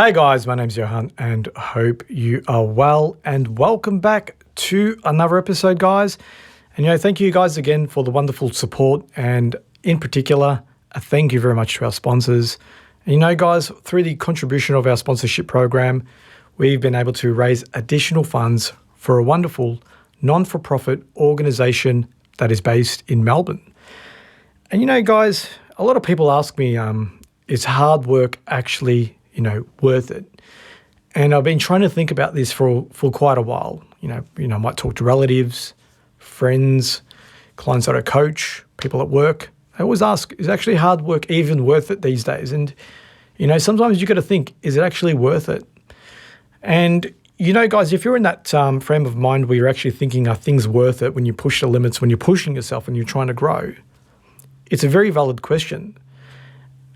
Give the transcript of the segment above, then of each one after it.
Hey guys, my name's Johann and hope you are well and welcome back to another episode, guys. And thank you guys again for the wonderful support, and in particular, a thank you very much to our sponsors. And guys, through the contribution of our sponsorship program, we've been able to raise additional funds for a wonderful non-for-profit organisation that is based in Melbourne. And guys, a lot of people ask me, is hard work actually worth it? And I've been trying to think about this for quite a while. I might talk to relatives, friends, clients that I coach, people at work. I always ask, is actually hard work even worth it these days? And, sometimes you got to think, is it actually worth it? And, guys, if you're in that frame of mind where you're actually thinking, are things worth it when you push the limits, when you're pushing yourself and you're trying to grow? It's a very valid question.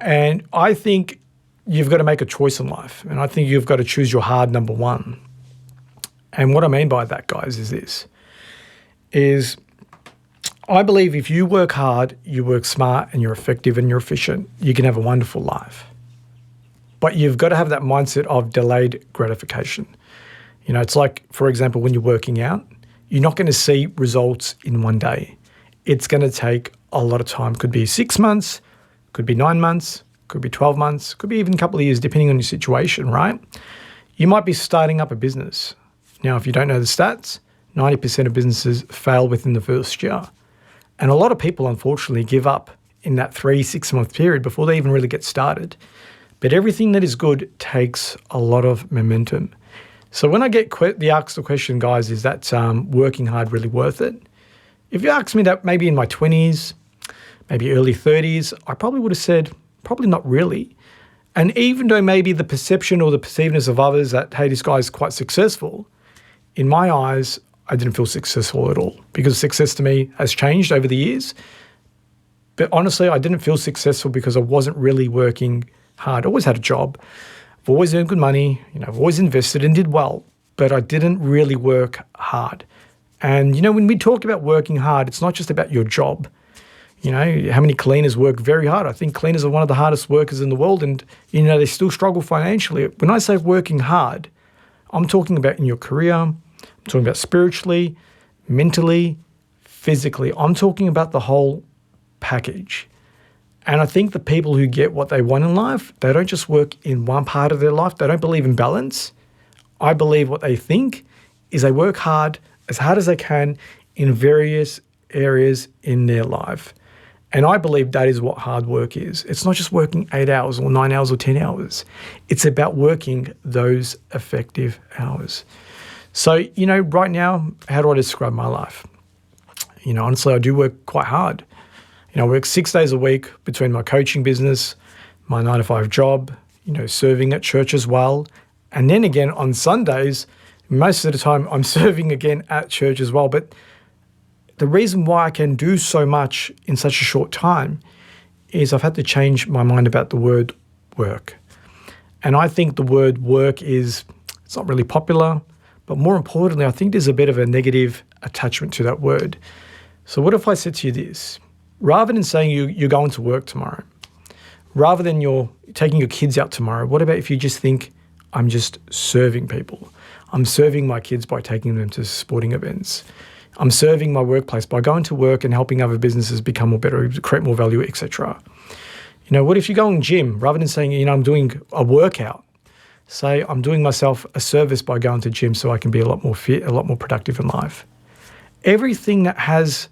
And I think you've got to make a choice in life. And I think you've got to choose your hard number one. And what I mean by that, guys, is this. I believe if you work hard, you work smart, and you're effective and you're efficient, you can have a wonderful life. But you've got to have that mindset of delayed gratification. It's like, for example, when you're working out, you're not going to see results in one day. It's going to take a lot of time. Could be 6 months, could be 9 months, could be 12 months, could be even a couple of years, depending on your situation, right? You might be starting up a business. Now, if you don't know the stats, 90% of businesses fail within the first year. And a lot of people, unfortunately, give up in that 3-6 month period before they even really get started. But everything that is good takes a lot of momentum. So when I get asked the question, guys, is that working hard really worth it? If you asked me that maybe in my 20s, maybe early 30s, I probably would have said, probably not really. And even though maybe the perception or the perceivedness of others that, hey, this guy's quite successful, in my eyes, I didn't feel successful at all, because success to me has changed over the years. But honestly, I didn't feel successful because I wasn't really working hard. I always had a job. I've always earned good money. I've always invested and did well, but I didn't really work hard. And, when we talk about working hard, it's not just about your job. How many cleaners work very hard? I think cleaners are one of the hardest workers in the world, and, they still struggle financially. When I say working hard, I'm talking about in your career. I'm talking about spiritually, mentally, physically. I'm talking about the whole package. And I think the people who get what they want in life, they don't just work in one part of their life. They don't believe in balance. I believe what they think is they work hard as they can in various areas in their life. And I believe that is what hard work is. It's not just working 8 hours or 9 hours or 10 hours. It's about working those effective hours. So, right now, how do I describe my life? Honestly, I do work quite hard. I work 6 days a week between my coaching business, my 9-to-5 job, serving at church as well. And then again, on Sundays, most of the time, I'm serving again at church as well. But the reason why I can do so much in such a short time is I've had to change my mind about the word work. And I think the word work it's not really popular, but more importantly, I think there's a bit of a negative attachment to that word. So what if I said to you this? Rather than saying you're going to work tomorrow, rather than you're taking your kids out tomorrow, what about if you just think, I'm just serving people? I'm serving my kids by taking them to sporting events. I'm serving my workplace by going to work and helping other businesses become more better, create more value, etc. What if you go in gym, rather than saying, I'm doing a workout, say I'm doing myself a service by going to gym so I can be a lot more fit, a lot more productive in life. Everything that has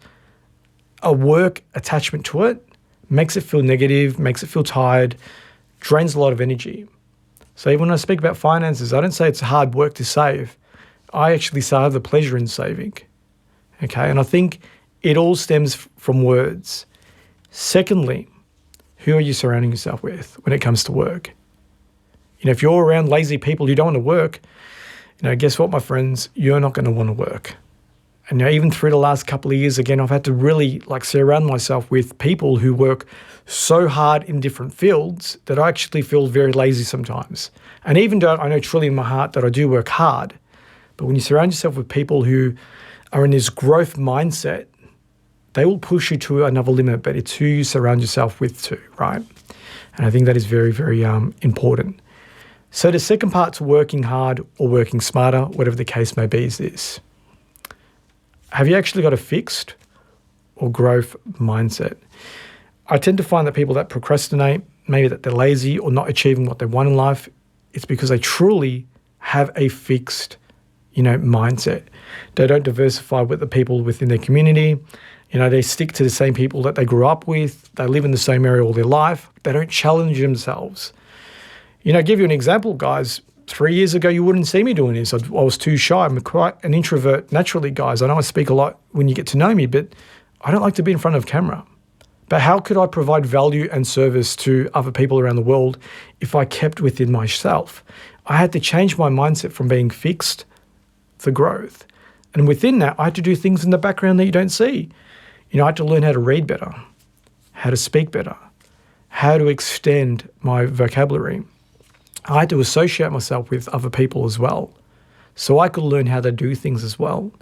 a work attachment to it makes it feel negative, makes it feel tired, drains a lot of energy. So even when I speak about finances, I don't say it's hard work to save. I actually say I have the pleasure in saving. Okay, and I think it all stems from words. Secondly, who are you surrounding yourself with when it comes to work? If you're around lazy people who don't want to work, guess what, my friends? You're not going to want to work. And even through the last couple of years, again, I've had to really surround myself with people who work so hard in different fields that I actually feel very lazy sometimes. And even though I know truly in my heart that I do work hard, but when you surround yourself with people who are in this growth mindset, they will push you to another limit, but it's who you surround yourself with too, right? And I think that is very, very important. So the second part to working hard or working smarter, whatever the case may be, is this. Have you actually got a fixed or growth mindset? I tend to find that people that procrastinate, maybe that they're lazy or not achieving what they want in life, it's because they truly have a fixed, mindset. They don't diversify with the people within their community. They stick to the same people that they grew up with. They live in the same area all their life. They don't challenge themselves. Give you an example, guys. 3 years ago, you wouldn't see me doing this. I was too shy. I'm quite an introvert naturally, guys. I know I speak a lot when you get to know me, but I don't like to be in front of camera. But how could I provide value and service to other people around the world if I kept within myself? I had to change my mindset from being fixed to growth. And within that, I had to do things in the background that you don't see. I had to learn how to read better, how to speak better, how to extend my vocabulary. I had to associate myself with other people as well, so I could learn how to do things as well.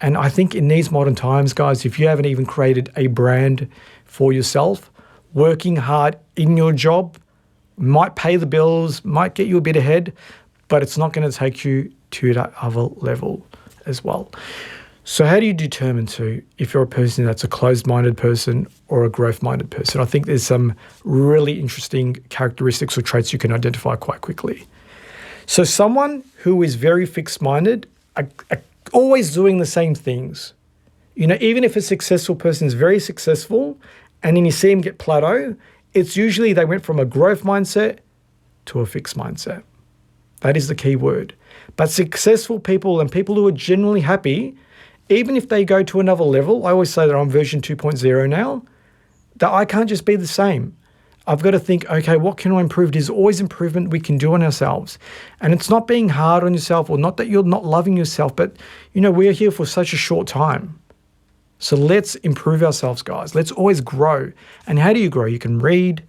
And I think in these modern times, guys, if you haven't even created a brand for yourself, working hard in your job might pay the bills, might get you a bit ahead, but it's not going to take you to that other level as well. So how do you determine if you're a person that's a closed-minded person or a growth-minded person? I think there's some really interesting characteristics or traits you can identify quite quickly. So someone who is very fixed-minded, are always doing the same things. Even if a successful person is very successful and then you see them get plateau, it's usually they went from a growth mindset to a fixed mindset. That is the key word. But successful people and people who are genuinely happy, even if they go to another level, I always say that I'm version 2.0 now, that I can't just be the same. I've got to think, okay, what can I improve? There's always improvement we can do on ourselves. And it's not being hard on yourself or not that you're not loving yourself, but, we're here for such a short time. So let's improve ourselves, guys. Let's always grow. And how do you grow? You can read.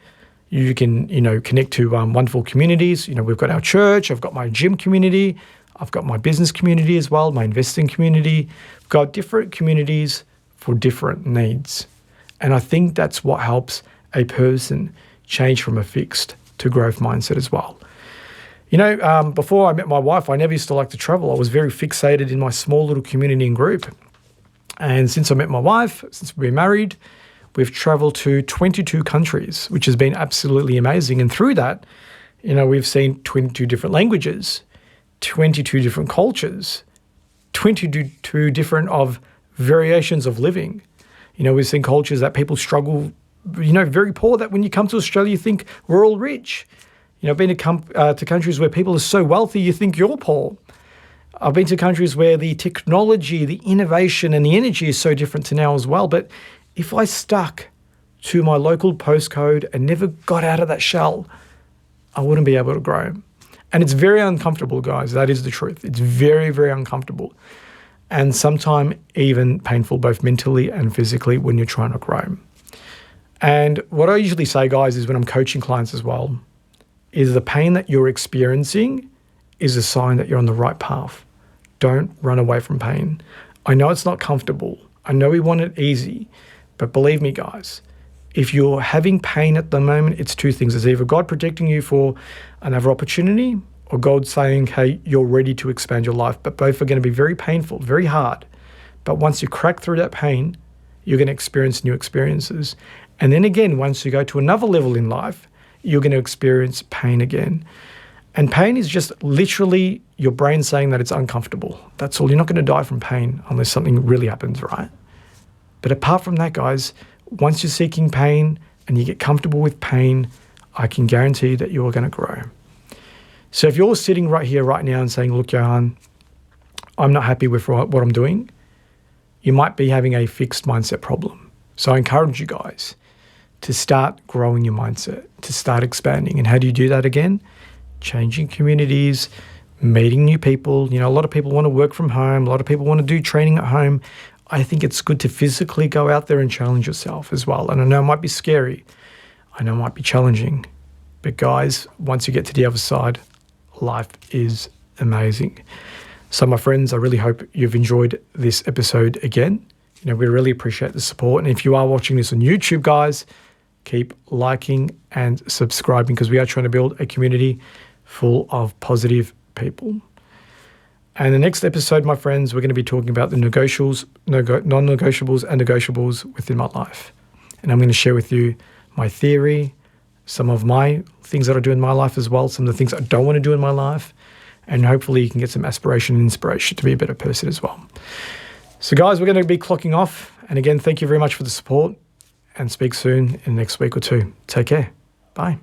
You can, connect to wonderful communities. We've got our church. I've got my gym community. I've got my business community as well, my investing community. I've got different communities for different needs. And I think that's what helps a person change from a fixed to growth mindset as well. Before I met my wife, I never used to like to travel. I was very fixated in my small little community and group. And since I met my wife, since we've been married, we've traveled to 22 countries, which has been absolutely amazing. And through that, we've seen 22 different languages, 22 different cultures, 22 different variations of living. We've seen cultures that people struggle, very poor, that when you come to Australia, you think we're all rich. I've been to countries where people are so wealthy, you think you're poor. I've been to countries where the technology, the innovation and the energy is so different to now as well. But if I stuck to my local postcode and never got out of that shell, I wouldn't be able to grow. And it's very uncomfortable, guys. That is the truth. It's very, very uncomfortable. And sometimes even painful, both mentally and physically, when you're trying to grow. And what I usually say, guys, is when I'm coaching clients as well, is the pain that you're experiencing is a sign that you're on the right path. Don't run away from pain. I know it's not comfortable. I know we want it easy. But believe me, guys, if you're having pain at the moment, it's two things. It's either God protecting you for another opportunity or God saying, hey, you're ready to expand your life. But both are going to be very painful, very hard. But once you crack through that pain, you're going to experience new experiences. And then again, once you go to another level in life, you're going to experience pain again. And pain is just literally your brain saying that it's uncomfortable. That's all. You're not going to die from pain unless something really happens, right? But apart from that, guys, once you're seeking pain and you get comfortable with pain, I can guarantee that you're going to grow. So if you're sitting right here, right now and saying, look, Johann, I'm not happy with what I'm doing, you might be having a fixed mindset problem. So I encourage you guys to start growing your mindset, to start expanding. And how do you do that again? Changing communities, meeting new people. A lot of people want to work from home. A lot of people want to do training at home. I think it's good to physically go out there and challenge yourself as well. And I know it might be scary. I know it might be challenging. But guys, once you get to the other side, life is amazing. So my friends, I really hope you've enjoyed this episode again. We really appreciate the support. And if you are watching this on YouTube, guys, keep liking and subscribing because we are trying to build a community full of positive people. And the next episode, my friends, we're going to be talking about the non-negotiables and negotiables within my life. And I'm going to share with you my theory, some of my things that I do in my life as well, some of the things I don't want to do in my life, and hopefully you can get some aspiration and inspiration to be a better person as well. So guys, we're going to be clocking off. And again, thank you very much for the support, and speak soon in the next week or two. Take care. Bye.